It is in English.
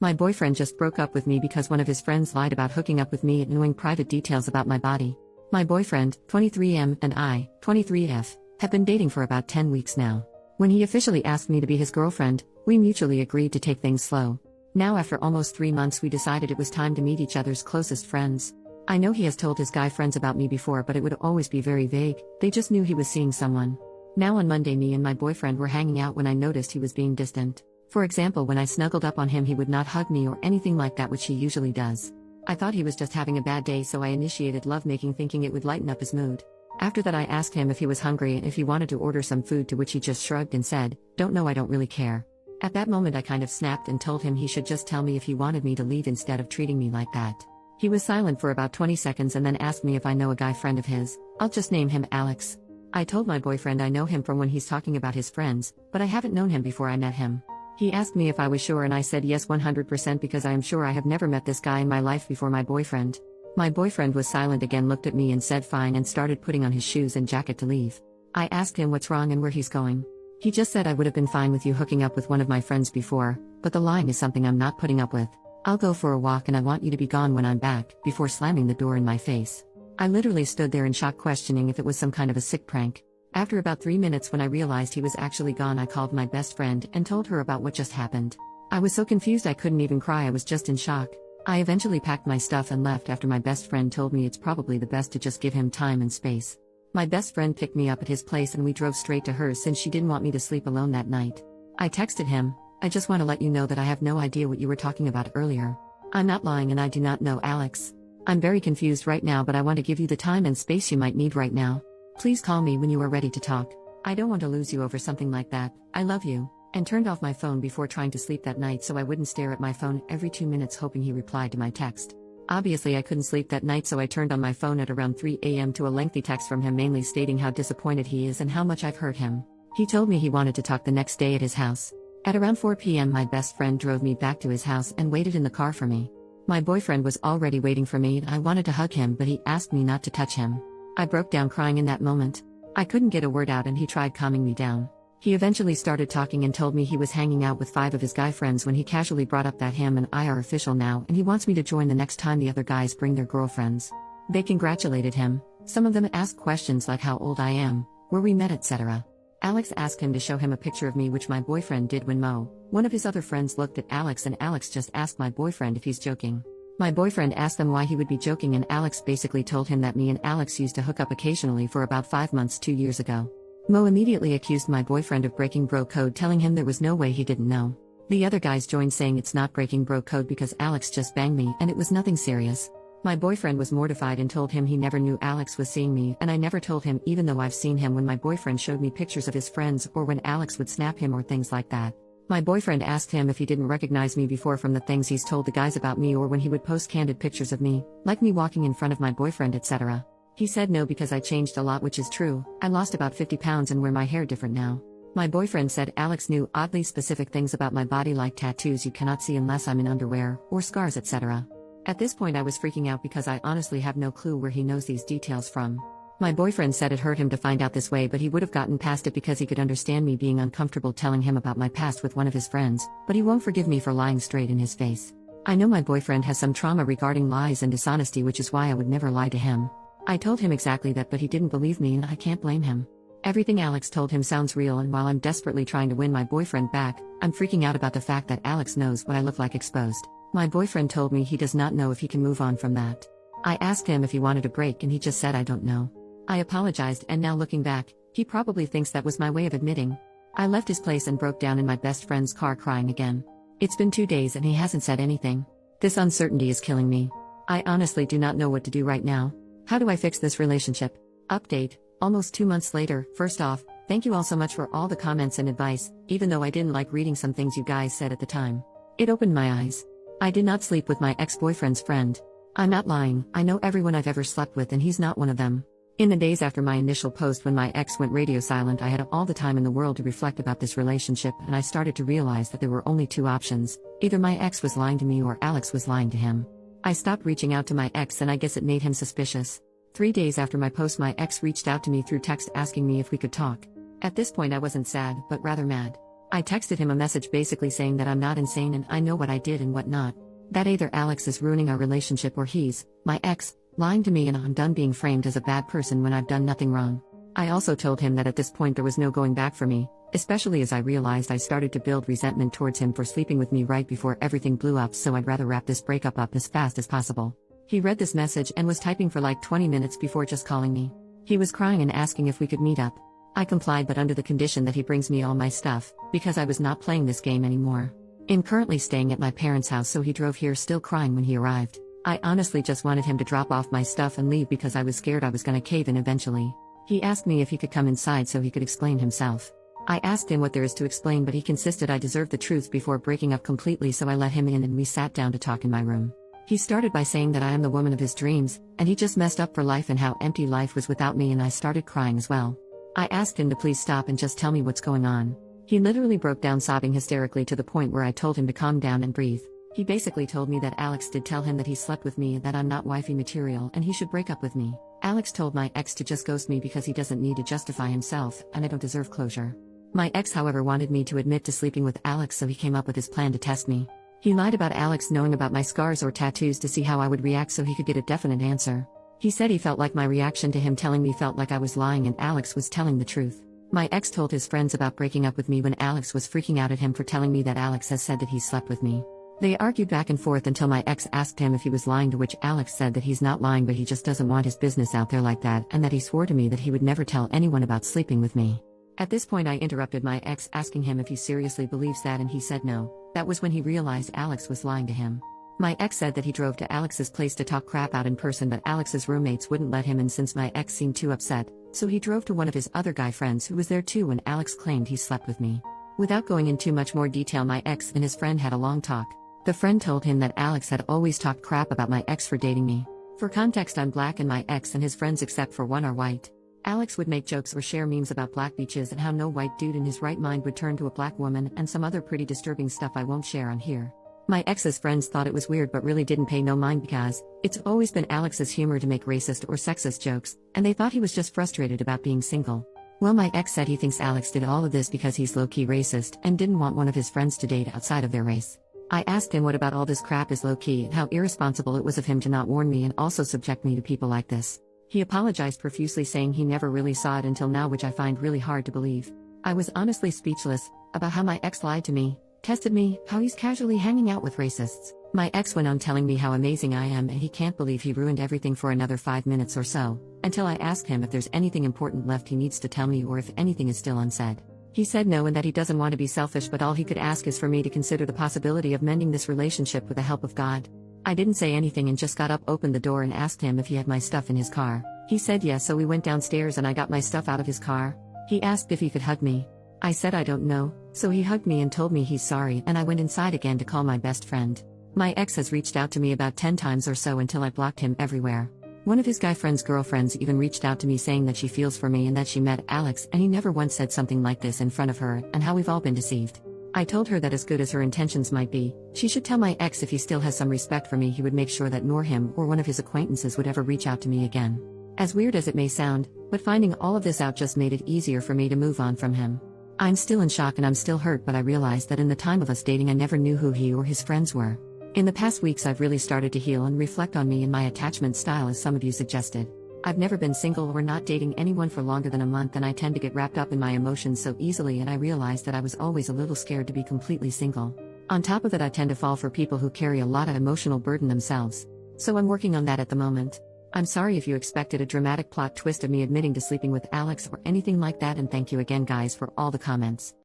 My boyfriend just broke up with me because one of his friends lied about hooking up with me and knowing private details about my body. My boyfriend, 23M, and I, 23F, have been dating for about 10 weeks now. When he officially asked me to be his girlfriend, we mutually agreed to take things slow. Now after almost 3 months we decided it was time to meet each other's closest friends. I know he has told his guy friends about me before, but it would always be very vague. They just knew he was seeing someone. Now on Monday me and my boyfriend were hanging out when I noticed he was being distant. For example, when I snuggled up on him he would not hug me or anything like that, which he usually does. I thought he was just having a bad day, so I initiated lovemaking thinking it would lighten up his mood. After that I asked him if he was hungry and if he wanted to order some food, to which he just shrugged and said, "Don't know, I don't really care." At that moment I kind of snapped and told him he should just tell me if he wanted me to leave instead of treating me like that. He was silent for about 20 seconds and then asked me if I know a guy friend of his. I'll just name him Alex. I told my boyfriend I know him from when he's talking about his friends, but I haven't known him before I met him. He asked me if I was sure and I said yes 100% because I am sure I have never met this guy in my life before my boyfriend. My boyfriend was silent again, looked at me and said fine, and started putting on his shoes and jacket to leave. I asked him what's wrong and where he's going. He just said, "I would have been fine with you hooking up with one of my friends before, but the lying is something I'm not putting up with. I'll go for a walk and I want you to be gone when I'm back," before slamming the door in my face. I literally stood there in shock, questioning if it was some kind of a sick prank. After about 3 minutes, when I realized he was actually gone, I called my best friend and told her about what just happened. I was so confused I couldn't even cry, I was just in shock. I eventually packed my stuff and left after my best friend told me it's probably the best to just give him time and space. My best friend picked me up at his place and we drove straight to hers since she didn't want me to sleep alone that night. I texted him, "I just want to let you know that I have no idea what you were talking about earlier. I'm not lying and I do not know Alex. I'm very confused right now, but I want to give you the time and space you might need right now. Please call me when you are ready to talk. I don't want to lose you over something like that. I love you," and turned off my phone before trying to sleep that night so I wouldn't stare at my phone every 2 minutes hoping he replied to my text. Obviously I couldn't sleep that night, so I turned on my phone at around 3 a.m. to a lengthy text from him mainly stating how disappointed he is and how much I've hurt him. He told me he wanted to talk the next day at his house. At around 4 p.m. my best friend drove me back to his house and waited in the car for me. My boyfriend was already waiting for me and I wanted to hug him, but he asked me not to touch him. I broke down crying in that moment. I couldn't get a word out and he tried calming me down. He eventually started talking and told me he was hanging out with 5 of his guy friends when he casually brought up that him and I are official now and he wants me to join the next time the other guys bring their girlfriends. They congratulated him. Some of them asked questions like how old I am, where we met, etc. Alex asked him to show him a picture of me, which my boyfriend did when Mo, one of his other friends, looked at Alex and Alex just asked my boyfriend if he's joking. My boyfriend asked them why he would be joking and Alex basically told him that me and Alex used to hook up occasionally for about 5 months 2 years ago. Mo immediately accused my boyfriend of breaking bro code, telling him there was no way he didn't know. The other guys joined saying it's not breaking bro code because Alex just banged me and it was nothing serious. My boyfriend was mortified and told him he never knew Alex was seeing me, and I never told him, even though I've seen him when my boyfriend showed me pictures of his friends or when Alex would snap him or things like that. My boyfriend asked him if he didn't recognize me before from the things he's told the guys about me or when he would post candid pictures of me, like me walking in front of my boyfriend, etc. He said no because I changed a lot, which is true. I lost about 50 pounds and wear my hair different now. My boyfriend said Alex knew oddly specific things about my body, like tattoos you cannot see unless I'm in underwear, or scars, etc. At this point I was freaking out because I honestly have no clue where he knows these details from. My boyfriend said it hurt him to find out this way, but he would have gotten past it because he could understand me being uncomfortable telling him about my past with one of his friends, but he won't forgive me for lying straight in his face. I know my boyfriend has some trauma regarding lies and dishonesty, which is why I would never lie to him. I told him exactly that, but he didn't believe me and I can't blame him. Everything Alex told him sounds real, and while I'm desperately trying to win my boyfriend back, I'm freaking out about the fact that Alex knows what I look like exposed. My boyfriend told me he does not know if he can move on from that. I asked him if he wanted a break and he just said I don't know. I apologized, and now looking back, he probably thinks that was my way of admitting. I left his place and broke down in my best friend's car crying again. It's been 2 days and he hasn't said anything. This uncertainty is killing me. I honestly do not know what to do right now. How do I fix this relationship? Update, almost 2 months later. First off, thank you all so much for all the comments and advice, even though I didn't like reading some things you guys said at the time. It opened my eyes. I did not sleep with my ex-boyfriend's friend. I'm not lying, I know everyone I've ever slept with and he's not one of them. In the days after my initial post when my ex went radio silent, I had all the time in the world to reflect about this relationship, and I started to realize that there were only 2 options. Either my ex was lying to me or Alex was lying to him. I stopped reaching out to my ex and I guess it made him suspicious. 3 days after my post, my ex reached out to me through text asking me if we could talk. At this point I wasn't sad, but rather mad. I texted him a message basically saying that I'm not insane and I know what I did and what not. That either Alex is ruining our relationship or he's, my ex, lying to me and I'm done being framed as a bad person when I've done nothing wrong. I also told him that at this point there was no going back for me, especially as I realized I started to build resentment towards him for sleeping with me right before everything blew up, so I'd rather wrap this breakup up as fast as possible. He read this message and was typing for like 20 minutes before just calling me. He was crying and asking if we could meet up. I complied, but under the condition that he brings me all my stuff, because I was not playing this game anymore. I'm currently staying at my parents' house, so he drove here still crying when he arrived. I honestly just wanted him to drop off my stuff and leave because I was scared I was gonna cave in eventually. He asked me if he could come inside so he could explain himself. I asked him what there is to explain, but he insisted I deserved the truth before breaking up completely, so I let him in and we sat down to talk in my room. He started by saying that I am the woman of his dreams, and he just messed up for life and how empty life was without me, and I started crying as well. I asked him to please stop and just tell me what's going on. He literally broke down sobbing hysterically to the point where I told him to calm down and breathe. He basically told me that Alex did tell him that he slept with me and that I'm not wifey material and he should break up with me. Alex told my ex to just ghost me because he doesn't need to justify himself and I don't deserve closure. My ex, however, wanted me to admit to sleeping with Alex, so he came up with his plan to test me. He lied about Alex knowing about my scars or tattoos to see how I would react so he could get a definite answer. He said he felt like my reaction to him telling me felt like I was lying and Alex was telling the truth. My ex told his friends about breaking up with me when Alex was freaking out at him for telling me that Alex has said that he slept with me. They argued back and forth until my ex asked him if he was lying, to which Alex said that he's not lying, but he just doesn't want his business out there like that, and that he swore to me that he would never tell anyone about sleeping with me. At this point I interrupted my ex, asking him if he seriously believes that, and he said no. That was when he realized Alex was lying to him. My ex said that he drove to Alex's place to talk crap out in person, but Alex's roommates wouldn't let him in since my ex seemed too upset, so he drove to one of his other guy friends who was there too when Alex claimed he slept with me. Without going into much more detail, my ex and his friend had a long talk. The friend told him that Alex had always talked crap about my ex for dating me. For context, I'm black and my ex and his friends except for one are white. Alex would make jokes or share memes about black beaches and how no white dude in his right mind would turn to a black woman, and some other pretty disturbing stuff I won't share on here. My ex's friends thought it was weird but really didn't pay no mind because it's always been Alex's humor to make racist or sexist jokes, and they thought he was just frustrated about being single. Well, my ex said he thinks Alex did all of this because he's low-key racist and didn't want one of his friends to date outside of their race. I asked him what about all this crap is low-key and how irresponsible it was of him to not warn me and also subject me to people like this. He apologized profusely, saying he never really saw it until now, which I find really hard to believe. I was honestly speechless about how my ex lied to me, tested me, how he's casually hanging out with racists. My ex went on telling me how amazing I am and he can't believe he ruined everything for another 5 minutes or so, until I asked him if there's anything important left he needs to tell me or if anything is still unsaid. He said no and that he doesn't want to be selfish, but all he could ask is for me to consider the possibility of mending this relationship with the help of God. I didn't say anything and just got up, opened the door and asked him if he had my stuff in his car. He said yes, so we went downstairs and I got my stuff out of his car. He asked if he could hug me. I said I don't know, so he hugged me and told me he's sorry, and I went inside again to call my best friend. My ex has reached out to me about 10 times or so until I blocked him everywhere. One of his guy friend's girlfriends even reached out to me saying that she feels for me and that she met Alex and he never once said something like this in front of her, and how we've all been deceived. I told her that as good as her intentions might be, she should tell my ex if he still has some respect for me, he would make sure that nor him or one of his acquaintances would ever reach out to me again. As weird as it may sound, but finding all of this out just made it easier for me to move on from him. I'm still in shock and I'm still hurt, but I realized that in the time of us dating I never knew who he or his friends were. In the past weeks I've really started to heal and reflect on me and my attachment style, as some of you suggested. I've never been single or not dating anyone for longer than a month, and I tend to get wrapped up in my emotions so easily, and I realized that I was always a little scared to be completely single. On top of it, I tend to fall for people who carry a lot of emotional burden themselves. So I'm working on that at the moment. I'm sorry if you expected a dramatic plot twist of me admitting to sleeping with Alex or anything like that, and thank you again guys for all the comments.